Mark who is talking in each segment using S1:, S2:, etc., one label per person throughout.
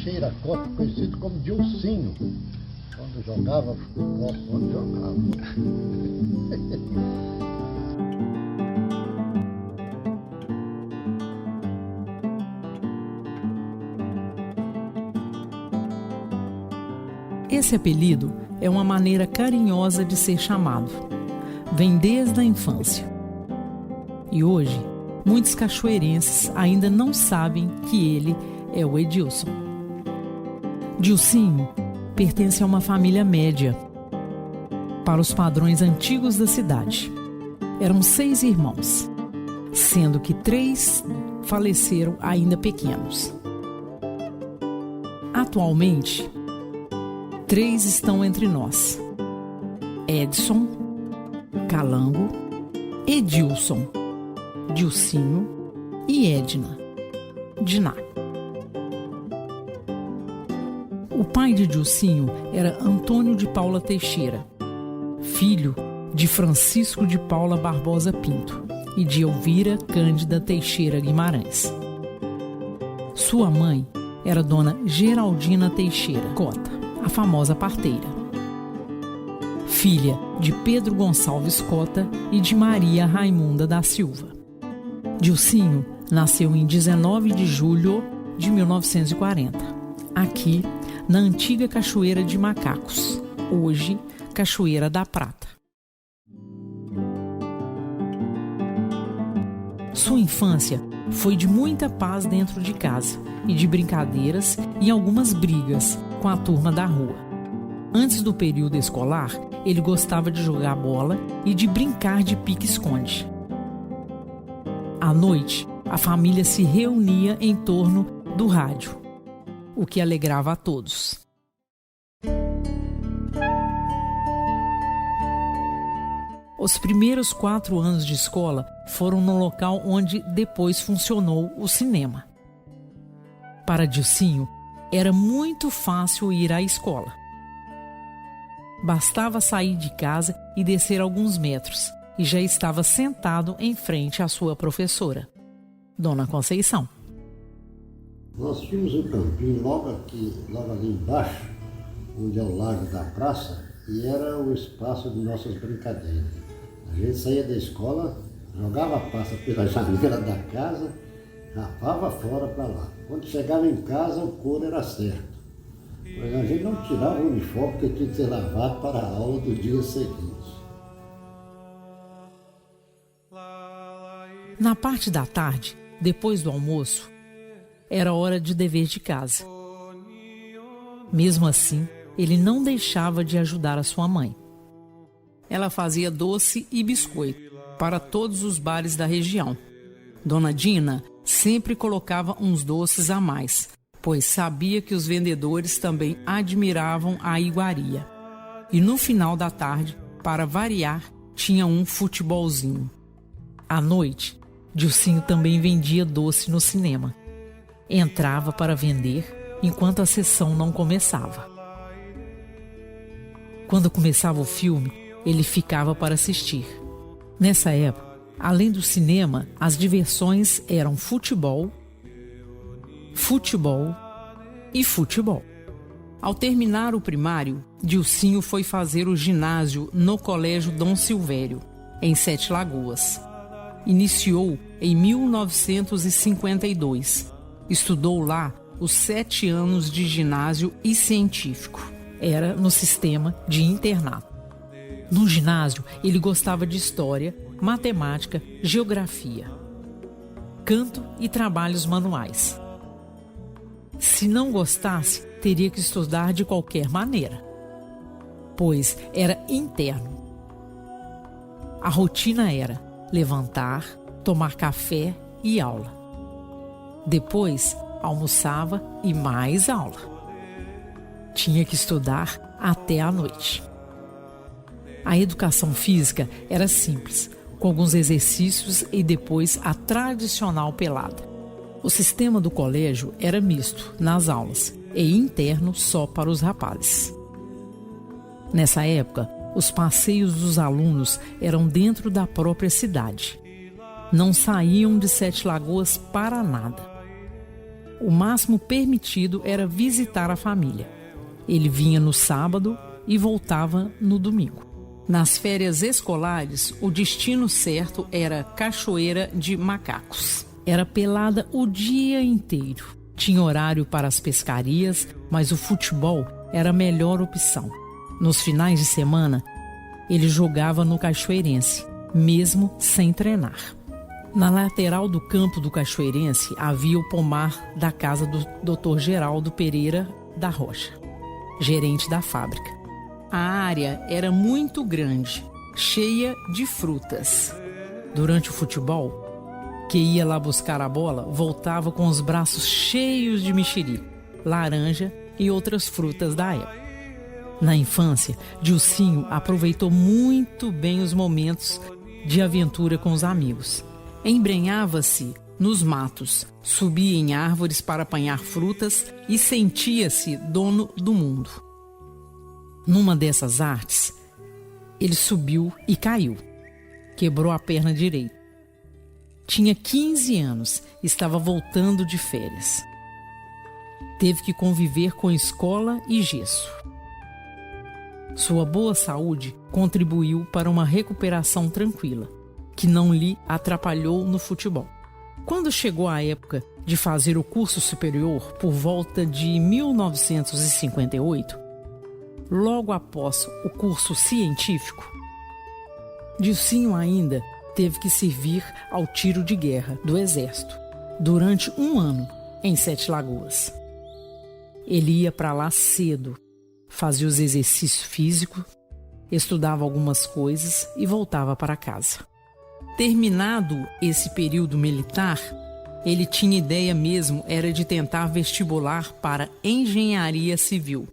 S1: Teixeira Cota, conhecido como Dilcinho. Quando jogava futebol, quando jogava.
S2: Esse apelido é uma maneira carinhosa de ser chamado. Vem desde a infância. E hoje, muitos cachoeirenses ainda não sabem que ele é o Edilson. Dilcinho pertence a uma família média, para os padrões antigos da cidade. Eram 6 irmãos, sendo que 3 faleceram ainda pequenos. Atualmente, 3 estão entre nós: Edson, Calango, Edilson, Dilcinho e Edna, Diná. O pai de Dilcinho era Antônio de Paula Teixeira, filho de Francisco de Paula Barbosa Pinto e de Elvira Cândida Teixeira Guimarães. Sua mãe era Dona Geraldina Teixeira Cota, a famosa parteira, filha de Pedro Gonçalves Cota e de Maria Raimunda da Silva. Dilcinho nasceu em 19 de julho de 1940, aqui na antiga Cachoeira de Macacos, hoje Cachoeira da Prata. Sua infância foi de muita paz dentro de casa e de brincadeiras e algumas brigas com a turma da rua. Antes do período escolar, ele gostava de jogar bola e de brincar de pique-esconde. À noite, a família se reunia em torno do rádio, o que alegrava a todos. Os primeiros 4 anos de escola foram no local onde depois funcionou o cinema. Para Dilcinho, era muito fácil ir à escola. Bastava sair de casa e descer alguns metros, e já estava sentado em frente à sua professora, Dona Conceição.
S1: Nós tínhamos um campinho logo ali embaixo, onde é o lago da praça, e era o espaço de nossas brincadeiras. A gente saía da escola, jogava a passa pela janela da casa, rapava fora para lá. Quando chegava em casa, o couro era certo. Mas a gente não tirava o uniforme, porque tinha que ser lavado para a aula do dia seguinte.
S2: Na parte da tarde, depois do almoço, era hora de dever de casa. Mesmo assim, ele não deixava de ajudar a sua mãe. Ela fazia doce e biscoito para todos os bares da região. Dona Dina sempre colocava uns doces a mais, pois sabia que os vendedores também admiravam a iguaria. E no final da tarde, para variar, tinha um futebolzinho. À noite, Dilcinho também vendia doce no cinema. Entrava para vender enquanto a sessão não começava. Quando começava o filme, ele ficava para assistir. Nessa época, além do cinema, as diversões eram futebol e futebol. Ao terminar o primário, Dilcinho foi fazer o ginásio no Colégio Dom Silvério, em 7 Lagoas. Iniciou em 1952. Estudou lá os 7 anos de ginásio e científico. Era no sistema de internato. No ginásio, ele gostava de história, matemática, geografia, canto e trabalhos manuais. Se não gostasse, teria que estudar de qualquer maneira, pois era interno. A rotina era levantar, tomar café e aula. Depois, almoçava e mais aula. Tinha que estudar até a noite. A educação física era simples, com alguns exercícios e depois a tradicional pelada. O sistema do colégio era misto nas aulas e interno só para os rapazes. Nessa época, os passeios dos alunos eram dentro da própria cidade. Não saíam de 7 Lagoas para nada. O máximo permitido era visitar a família. Ele vinha no sábado e voltava no domingo. Nas férias escolares, o destino certo era Cachoeira de Macacos. Era pelada o dia inteiro. Tinha horário para as pescarias, mas o futebol era a melhor opção. Nos finais de semana, ele jogava no Cachoeirense, mesmo sem treinar. Na lateral do campo do Cachoeirense havia o pomar da casa do Dr. Geraldo Pereira da Rocha, gerente da fábrica. A área era muito grande, cheia de frutas. Durante o futebol, que ia lá buscar a bola, voltava com os braços cheios de mexerico, laranja e outras frutas da época. Na infância, Dilcinho aproveitou muito bem os momentos de aventura com os amigos. Embrenhava-se nos matos, subia em árvores para apanhar frutas e sentia-se dono do mundo. Numa dessas artes, ele subiu e caiu. Quebrou a perna direita. Tinha 15 anos, estava voltando de férias. Teve que conviver com escola e gesso. Sua boa saúde contribuiu para uma recuperação tranquila, que não lhe atrapalhou no futebol. Quando chegou a época de fazer o curso superior, por volta de 1958, logo após o curso científico, Dilcinho ainda teve que servir ao tiro de guerra do Exército durante 1 ano em Sete Lagoas. Ele ia para lá cedo, fazia os exercícios físicos, estudava algumas coisas e voltava para casa. Terminado esse período militar, ele tinha ideia mesmo era de tentar vestibular para engenharia civil.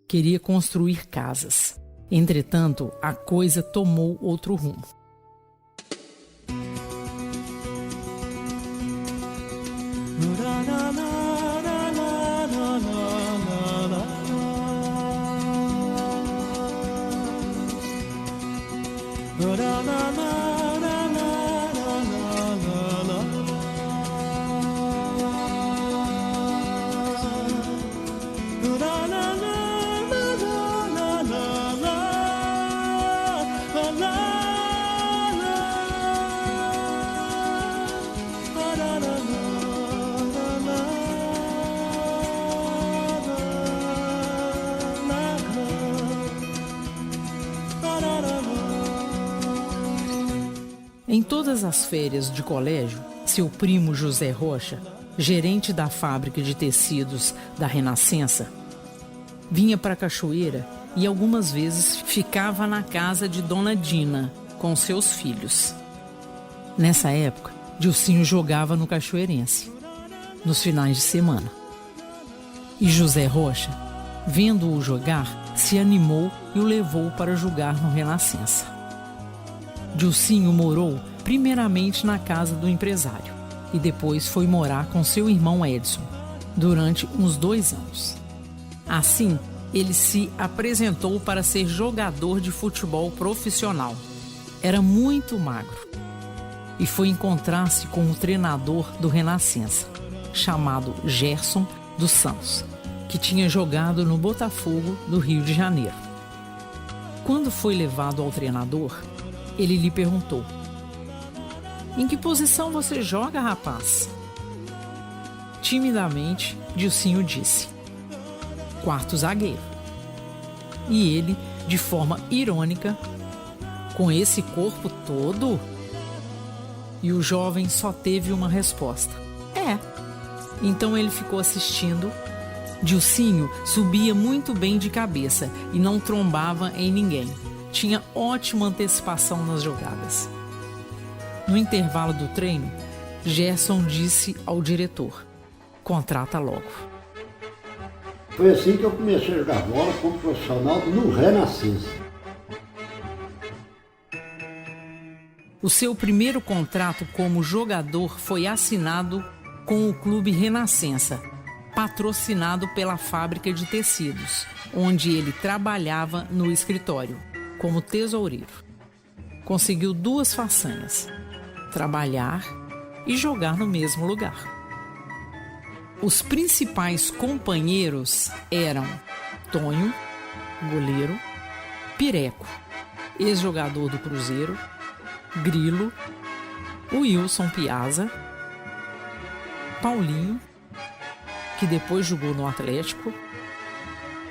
S2: Queria construir casas. Entretanto, a coisa tomou outro rumo. Em todas as férias de colégio, seu primo José Rocha, gerente da fábrica de tecidos da Renascença, vinha para a Cachoeira e algumas vezes ficava na casa de Dona Dina com seus filhos. Nessa época, Dilcinho jogava no Cachoeirense, nos finais de semana. E José Rocha, vendo-o jogar, se animou e o levou para jogar no Renascença. Dilcinho morou primeiramente na casa do empresário e depois foi morar com seu irmão Edson durante uns 2 anos. Assim, ele se apresentou para ser jogador de futebol profissional. Era muito magro e foi encontrar-se com o treinador do Renascença, chamado Gerson dos Santos, que tinha jogado no Botafogo do Rio de Janeiro. Quando foi levado ao treinador, ele lhe perguntou: "Em que posição você joga, rapaz?" Timidamente, Dilcinho disse: "Quarto zagueiro." E ele, de forma irônica: "Com esse corpo todo?" E o jovem só teve uma resposta: "É." Então ele ficou assistindo. Dilcinho subia muito bem de cabeça e não trombava em ninguém. Tinha ótima antecipação nas jogadas. No intervalo do treino, Gerson disse ao diretor: "Contrata logo."
S1: Foi assim que eu comecei a jogar bola como profissional no Renascença.
S2: O seu primeiro contrato como jogador foi assinado com o Clube Renascença, patrocinado pela fábrica de tecidos, onde ele trabalhava no escritório como tesoureiro. Conseguiu 2 façanhas: trabalhar e jogar no mesmo lugar. Os principais companheiros eram Tonho, goleiro, Pireco, ex-jogador do Cruzeiro, Grilo, Wilson Piazza, Paulinho, que depois jogou no Atlético,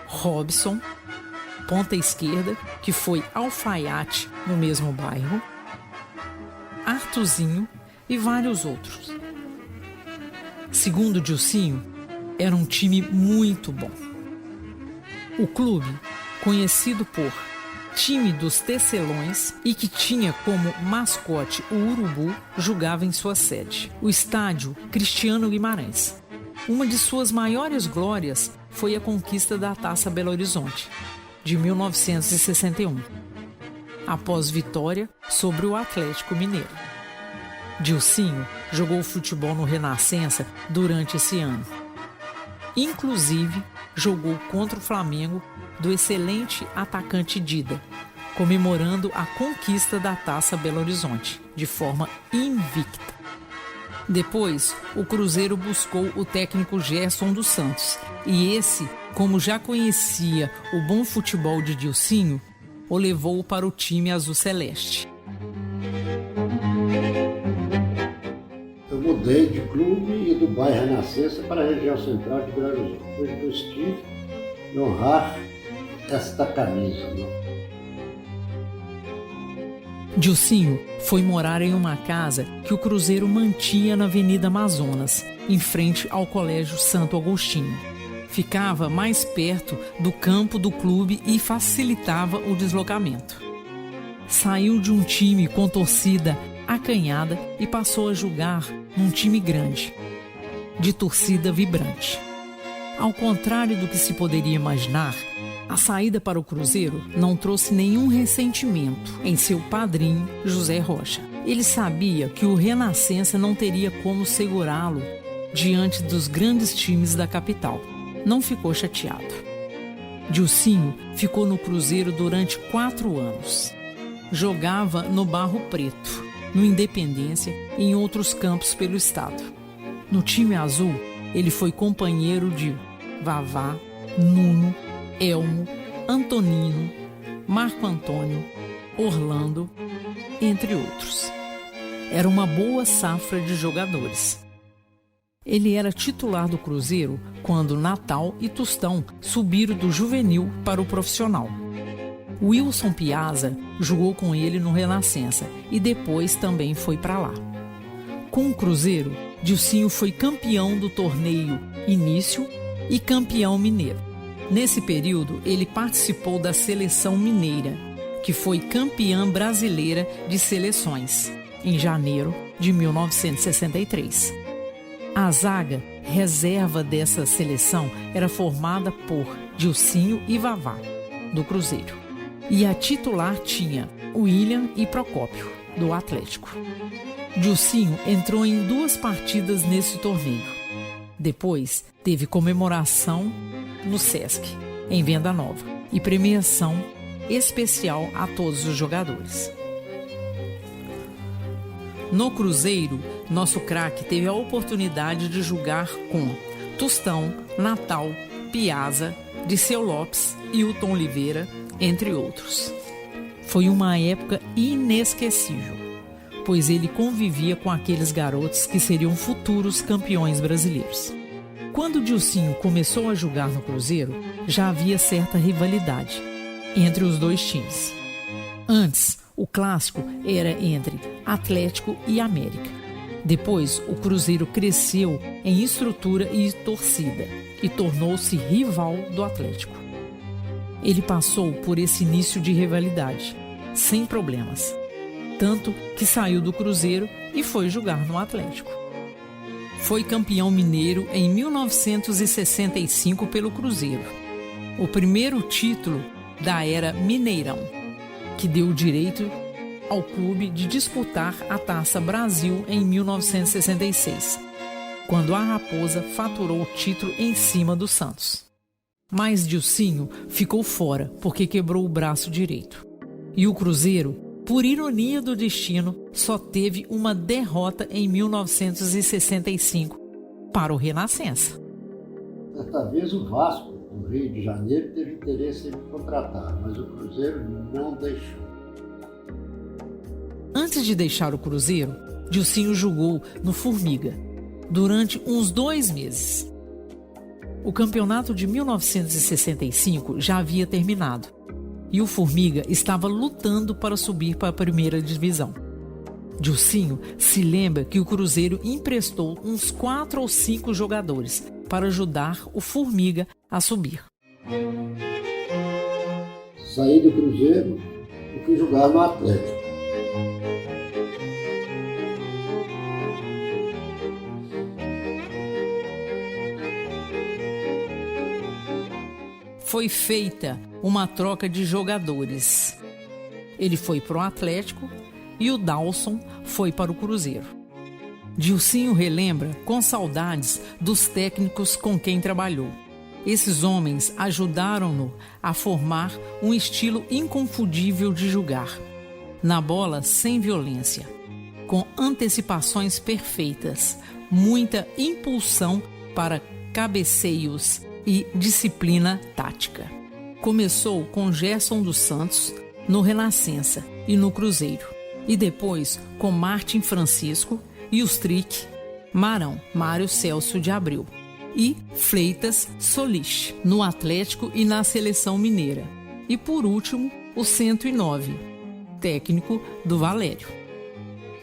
S2: Robson, ponta esquerda, que foi alfaiate no mesmo bairro, Artuzinho e vários outros. Segundo Dilcinho, era um time muito bom. O clube, conhecido por time dos Tecelões e que tinha como mascote o urubu, jogava em sua sede, o estádio Cristiano Guimarães. Uma de suas maiores glórias foi a conquista da Taça Belo Horizonte, de 1961, após vitória sobre o Atlético Mineiro. Dilcinho jogou futebol no Renascença durante esse ano. Inclusive, jogou contra o Flamengo do excelente atacante Dida, comemorando a conquista da Taça Belo Horizonte, de forma invicta. Depois, o Cruzeiro buscou o técnico Gerson dos Santos, e esse, como já conhecia o bom futebol de Dilcinho, o levou para o time azul celeste.
S1: Eu mudei de clube e do bairro Renascença para a região central de Belo Horizonte. Hoje eu estive em honrar esta camisa.
S2: Dilcinho foi morar em uma casa que o Cruzeiro mantinha na Avenida Amazonas, em frente ao Colégio Santo Agostinho. Ficava mais perto do campo do clube e facilitava o deslocamento. Saiu de um time com torcida acanhada e passou a jogar num time grande, de torcida vibrante. Ao contrário do que se poderia imaginar, a saída para o Cruzeiro não trouxe nenhum ressentimento em seu padrinho, José Rocha. Ele sabia que o Renascença não teria como segurá-lo diante dos grandes times da capital. Não ficou chateado. Dilcinho ficou no Cruzeiro durante 4 anos. Jogava no Barro Preto, no Independência e em outros campos pelo estado. No time azul, ele foi companheiro de Vavá, Nuno, Elmo, Antonino, Marco Antônio, Orlando, entre outros. Era uma boa safra de jogadores. Ele era titular do Cruzeiro quando Natal e Tostão subiram do juvenil para o profissional. Wilson Piazza jogou com ele no Renascença e depois também foi para lá. Com o Cruzeiro, Dilcinho foi campeão do torneio Início e campeão mineiro. Nesse período, ele participou da seleção mineira, que foi campeã brasileira de seleções, em janeiro de 1963. A zaga reserva dessa seleção era formada por Dilcinho e Vavá, do Cruzeiro. E a titular tinha William e Procópio, do Atlético. Dilcinho entrou em 2 partidas nesse torneio. Depois, teve comemoração no Sesc, em Venda Nova, e premiação especial a todos os jogadores. No Cruzeiro, nosso craque teve a oportunidade de jogar com Tostão, Natal, Piazza, Dirceu Lopes, Hilton Oliveira, entre outros. Foi uma época inesquecível, pois ele convivia com aqueles garotos que seriam futuros campeões brasileiros. Quando Dilcinho começou a jogar no Cruzeiro, já havia certa rivalidade entre os 2 times. Antes, o clássico era entre Atlético e América. Depois, o Cruzeiro cresceu em estrutura e torcida e tornou-se rival do Atlético. Ele passou por esse início de rivalidade, sem problemas, tanto que saiu do Cruzeiro e foi jogar no Atlético. Foi campeão mineiro em 1965 pelo Cruzeiro, o primeiro título da era Mineirão, que deu o direito ao clube de disputar a Taça Brasil em 1966, quando a Raposa faturou o título em cima do Santos. Mas Dilcinho ficou fora porque quebrou o braço direito. E o Cruzeiro, por ironia do destino, só teve uma derrota em 1965 para o Renascença.
S1: certa vez o Vasco, do Rio de Janeiro, teve interesse em me contratar, mas o Cruzeiro não deixou.
S2: Antes de deixar o Cruzeiro, Dilcinho jogou no Formiga durante uns 2 meses. O campeonato de 1965 já havia terminado e o Formiga estava lutando para subir para a primeira divisão. Dilcinho se lembra que o Cruzeiro emprestou uns 4 ou 5 jogadores para ajudar o Formiga a subir.
S1: Saí do Cruzeiro e fui jogar no Atlético.
S2: Foi feita uma troca de jogadores. Ele foi para o Atlético e o Dawson foi para o Cruzeiro. Dilcinho relembra com saudades dos técnicos com quem trabalhou. Esses homens ajudaram-no a formar um estilo inconfundível de jogar. Na bola sem violência, com antecipações perfeitas, muita impulsão para cabeceios e disciplina tática. Começou com Gerson dos Santos no Renascença e no Cruzeiro, e depois com Martim Francisco e os Trick, Marão, Mário Celso de Abreu e Fleitas Solis no Atlético e na Seleção Mineira, e por último o 109, técnico do Valério.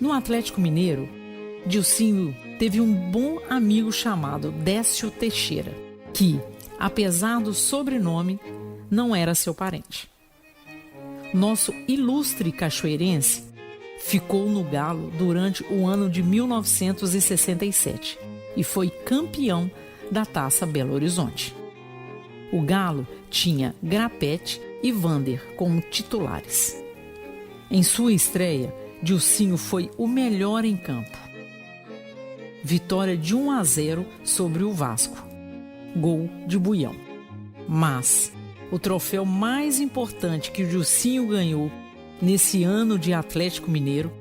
S2: No Atlético Mineiro, Dilcinho teve um bom amigo chamado Décio Teixeira, que, apesar do sobrenome, não era seu parente. Nosso ilustre cachoeirense ficou no Galo durante o ano de 1967 e foi campeão da Taça Belo Horizonte. O Galo tinha Grapete e Vander como titulares. Em sua estreia, Dilcinho foi o melhor em campo. Vitória de 1-0 sobre o Vasco. Gol de Buião. Mas o troféu mais importante que o Dilcinho ganhou nesse ano de Atlético Mineiro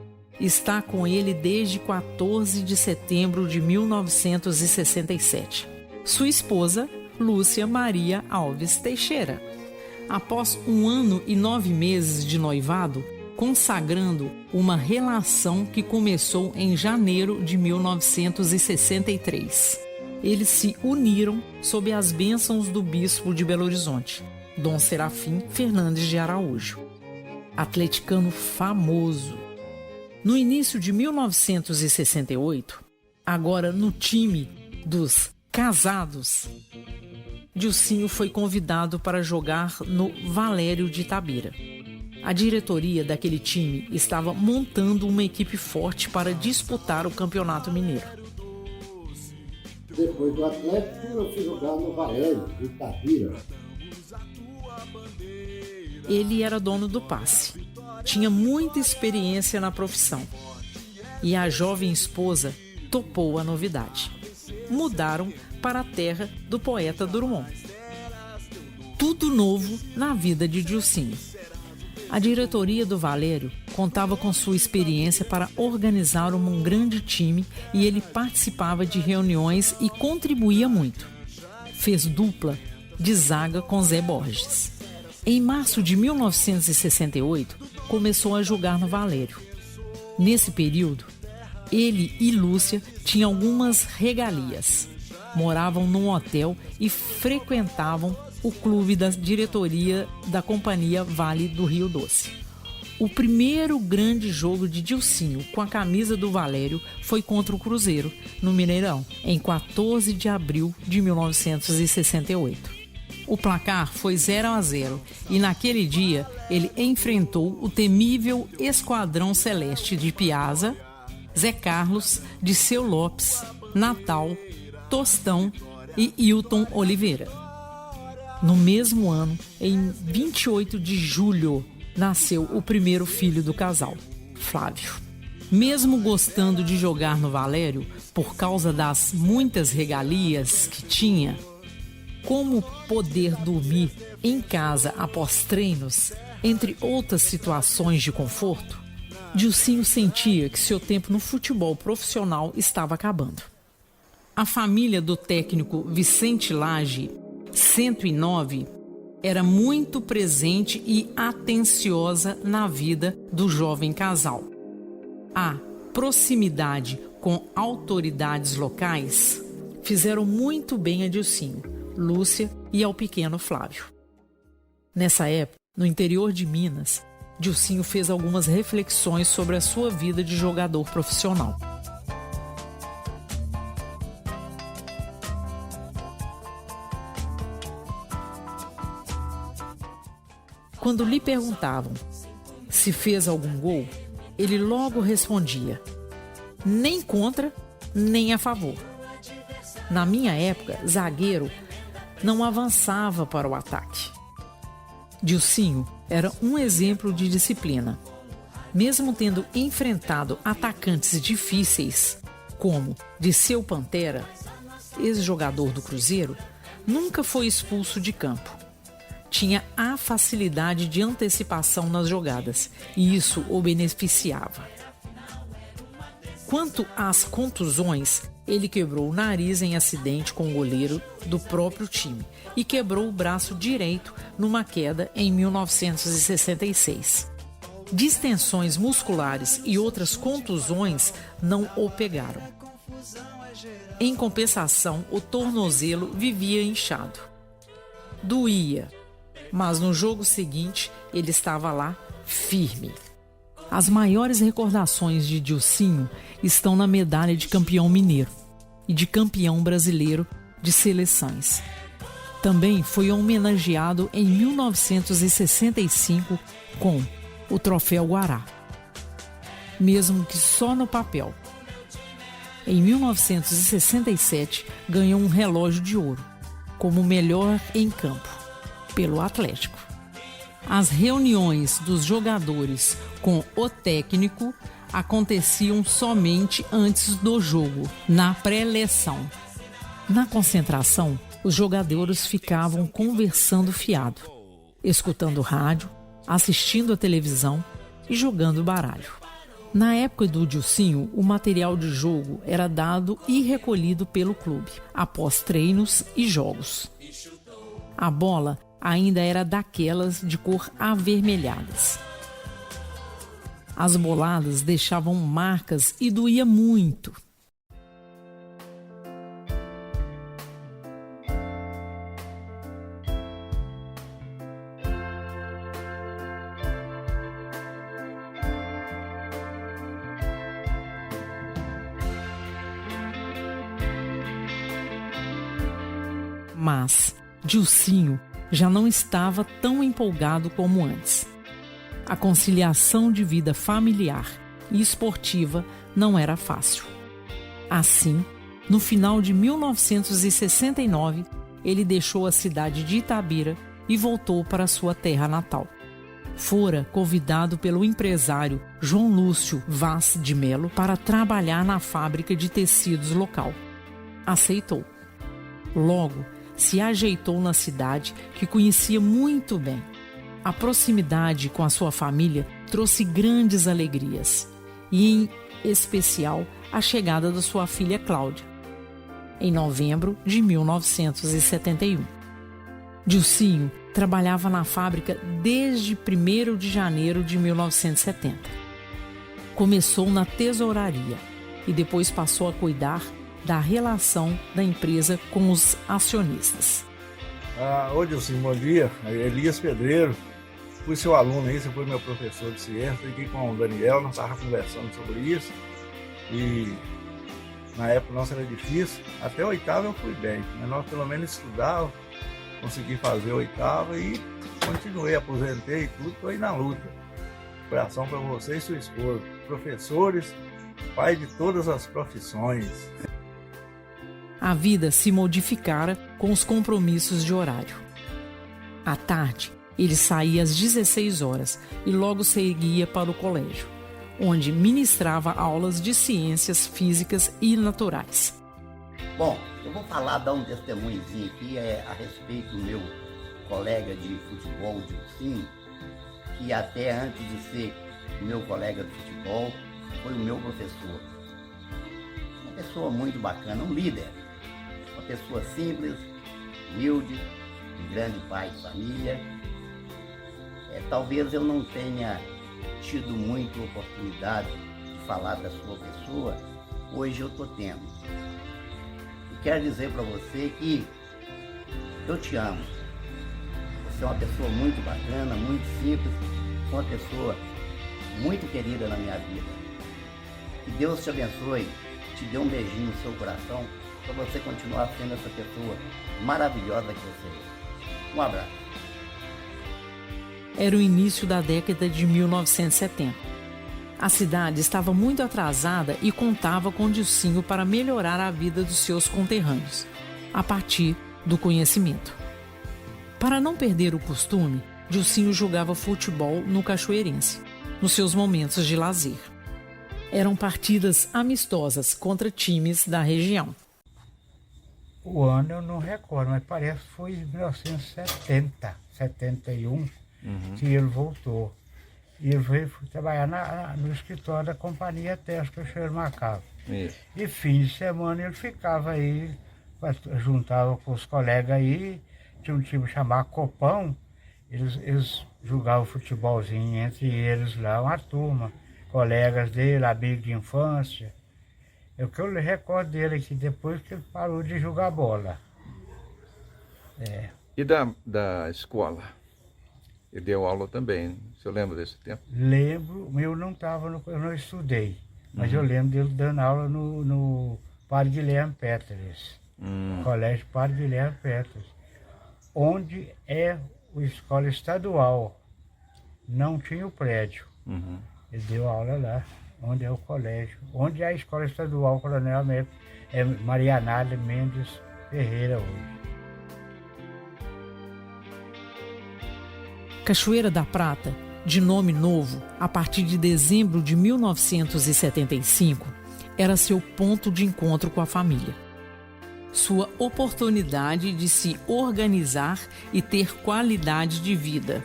S2: está com ele desde 14 de setembro de 1967. Sua esposa, Lúcia Maria Alves Teixeira. Após 1 ano e 9 meses de noivado, consagrando uma relação que começou em janeiro de 1963. Eles se uniram sob as bênçãos do bispo de Belo Horizonte, Dom Serafim Fernandes de Araújo, atleticano famoso. No início de 1968, agora no time dos casados, Dilcinho foi convidado para jogar no Valério de Itabira. A diretoria daquele time estava montando uma equipe forte para disputar o Campeonato Mineiro.
S1: Depois do Atlético, eu fui jogar no Valério de Itabira.
S2: Ele era dono do passe, tinha muita experiência na profissão e a jovem esposa topou a novidade. Mudaram para a terra do poeta Drummond. Tudo novo na vida de Dilcinho. A diretoria do Valério contava com sua experiência para organizar um grande time e ele participava de reuniões e contribuía muito. Fez dupla de zaga com Zé Borges. Em março de 1968, começou a jogar no Valério. Nesse período, ele e Lúcia tinham algumas regalias. Moravam num hotel e frequentavam o clube da diretoria da Companhia Vale do Rio Doce. O primeiro grande jogo de Dilcinho com a camisa do Valério foi contra o Cruzeiro, no Mineirão, em 14 de abril de 1968. O placar foi 0-0 e naquele dia ele enfrentou o temível Esquadrão Celeste de Piazza, Zé Carlos, Diceu Lopes, Natal, Tostão e Hilton Oliveira. No mesmo ano, em 28 de julho, nasceu o primeiro filho do casal, Flávio. Mesmo gostando de jogar no Valério, por causa das muitas regalias que tinha, como poder dormir em casa após treinos, entre outras situações de conforto, Dilcinho sentia que seu tempo no futebol profissional estava acabando. A família do técnico Vicente Lage, 109, era muito presente e atenciosa na vida do jovem casal. A proximidade com autoridades locais fizeram muito bem a Dilcinho, Lúcia e ao pequeno Flávio. Nessa época, no interior de Minas, Dilcinho fez algumas reflexões sobre a sua vida de jogador profissional. Quando lhe perguntavam se fez algum gol, ele logo respondia: nem contra, nem a favor. Na minha época, zagueiro não avançava para o ataque. Dilcinho era um exemplo de disciplina. Mesmo tendo enfrentado atacantes difíceis, como Dirceu Pantera, ex-jogador do Cruzeiro, nunca foi expulso de campo. Tinha a facilidade de antecipação nas jogadas, e isso o beneficiava. Quanto às contusões, ele quebrou o nariz em acidente com o goleiro do próprio time e quebrou o braço direito numa queda em 1966. Distensões musculares e outras contusões não o pegaram. Em compensação, o tornozelo vivia inchado. Doía, mas no jogo seguinte ele estava lá firme. As maiores recordações de Dilcinho estão na medalha de campeão mineiro e de campeão brasileiro de seleções. Também foi homenageado em 1965 com o Troféu Guará, mesmo que só no papel. Em 1967, ganhou um relógio de ouro como melhor em campo pelo Atlético. As reuniões dos jogadores com o técnico aconteciam somente antes do jogo, na pré-leção. Na concentração, os jogadores ficavam conversando fiado, escutando rádio, assistindo a televisão e jogando baralho. Na época do Dilcinho, o material de jogo era dado e recolhido pelo clube, após treinos e jogos. A bola ainda era daquelas de cor avermelhadas. As boladas deixavam marcas e doía muito. Mas Dilcinho já não estava tão empolgado como antes. A conciliação de vida familiar e esportiva não era fácil. Assim, no final de 1969, ele deixou a cidade de Itabira e voltou para sua terra natal. Fora convidado pelo empresário João Lúcio Vaz de Melo para trabalhar na fábrica de tecidos local. Aceitou. Logo, se ajeitou na cidade que conhecia muito bem. A proximidade com a sua família trouxe grandes alegrias, e em especial a chegada da sua filha Cláudia, em novembro de 1971. Dilcinho trabalhava na fábrica desde 1º de janeiro de 1970. Começou na tesouraria e depois passou a cuidar da relação da empresa com os acionistas.
S3: Ô Dilcinho, bom dia. Elias Pedreiro. Fui seu aluno aí, você foi meu professor de ciência. Fiquei com o Daniel, nós estávamos conversando sobre isso. E na época nossa era difícil. Até a oitava eu fui bem, mas nós pelo menos estudávamos, consegui fazer a oitava e continuei, aposentei e tudo, estou aí na luta. Coração para você e sua esposa, professores, pai de todas as profissões.
S2: A vida se modificara com os compromissos de horário. À tarde, ele saía às 16 horas e logo seguia para o colégio, onde ministrava aulas de ciências físicas e naturais.
S4: Bom, eu vou dar um testemunhozinho aqui a respeito do meu colega de futebol, Dilcinho, que até antes de ser meu colega de futebol, foi o meu professor. Uma pessoa muito bacana, um líder. uma pessoa simples, humilde, um grande pai de família. Talvez eu não tenha tido muita oportunidade de falar da sua pessoa, hoje eu estou tendo. E quero dizer para você que eu te amo. Você é uma pessoa muito bacana, muito simples, uma pessoa muito querida na minha vida. Que Deus te abençoe, te dê um beijinho no seu coração, para você continuar sendo essa pessoa maravilhosa que você é. Um abraço.
S2: Era o início da década de 1970. A cidade estava muito atrasada e contava com Dilcinho para melhorar a vida dos seus conterrâneos, a partir do conhecimento. Para não perder o costume, Dilcinho jogava futebol no Cachoeirense, nos seus momentos de lazer. Eram partidas amistosas contra times da região.
S5: O ano eu não recordo, mas parece que foi em 1970, 71, que ele voltou. E ele veio trabalhar no escritório da Companhia Terra Cachoeiro Macabro. E fim de semana ele ficava aí, juntava com os colegas aí, tinha um time chamado Copão, eles jogavam futebolzinho entre eles lá, uma turma, colegas dele, amigos de infância. É o que eu recordo dele aqui, depois que ele parou de jogar bola.
S6: E da escola? Ele deu aula também, o senhor lembra desse tempo?
S5: Lembro, eu não estudei, mas eu lembro dele dando aula no Padre Guilherme Peters, Colégio Padre Guilherme Peters, onde é a escola estadual, não tinha o prédio. Ele deu aula lá, onde é o colégio, onde é a escola estadual Coronel Américo, é Marianália Mendes Ferreira hoje.
S2: Cachoeira da Prata, de nome novo, a partir de dezembro de 1975, era seu ponto de encontro com a família. Sua oportunidade de se organizar e ter qualidade de vida.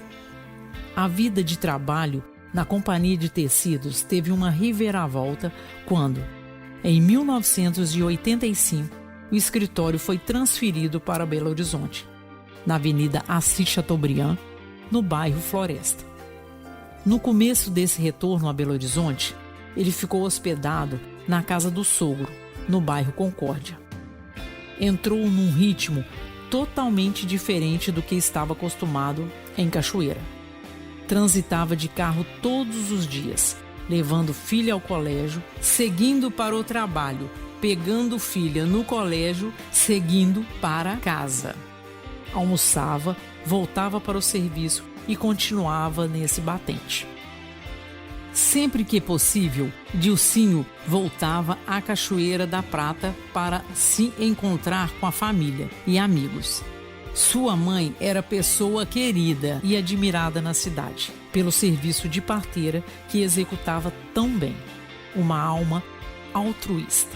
S2: A vida de trabalho na Companhia de Tecidos teve uma reviravolta quando, em 1985, o escritório foi transferido para Belo Horizonte, na Avenida Assis Chateaubriand, no bairro Floresta. No começo desse retorno a Belo Horizonte, ele ficou hospedado na casa do sogro, no bairro Concórdia. Entrou num ritmo totalmente diferente do que estava acostumado em Cachoeira. Transitava de carro todos os dias, levando filha ao colégio, seguindo para o trabalho, pegando filha no colégio, seguindo para casa. Almoçava, voltava para o serviço e continuava nesse batente. Sempre que possível, Dilcinho voltava à Cachoeira da Prata para se encontrar com a família e amigos. Sua mãe era pessoa querida e admirada na cidade, pelo serviço de parteira que executava tão bem. Uma alma altruísta.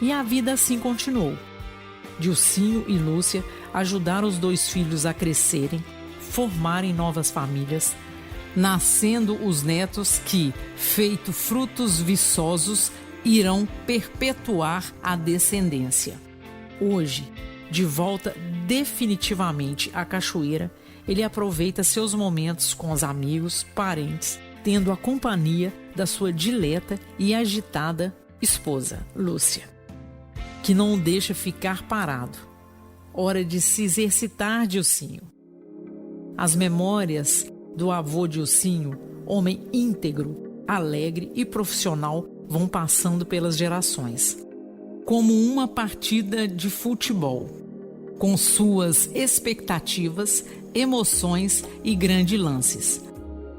S2: E a vida assim continuou. Dilcinho e Lúcia ajudaram os dois filhos a crescerem, formarem novas famílias, nascendo os netos que, feito frutos viçosos, irão perpetuar a descendência. Hoje, de volta definitivamente à Cachoeira, ele aproveita seus momentos com os amigos, parentes, tendo a companhia da sua dileta e agitada esposa, Lúcia, que não o deixa ficar parado. Hora de se exercitar, Dilcinho. As memórias do avô Dilcinho, homem íntegro, alegre e profissional, vão passando pelas gerações. Como uma partida de futebol, com suas expectativas, emoções e grandes lances.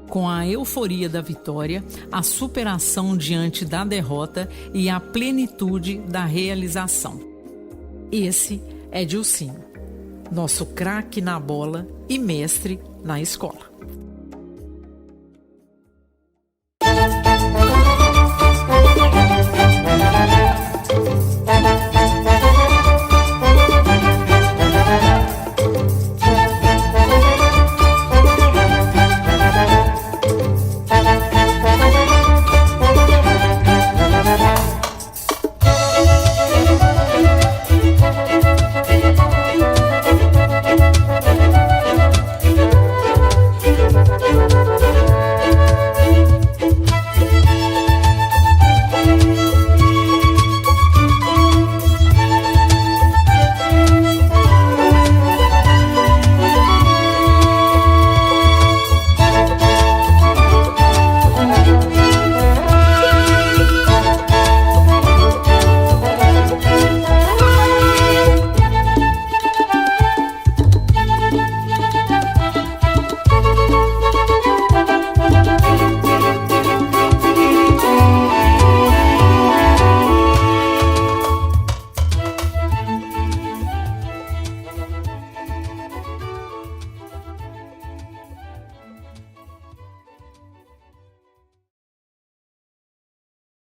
S2: Com a euforia da vitória, a superação diante da derrota e a plenitude da realização. Esse é Dilcinho, nosso craque na bola e mestre na escola.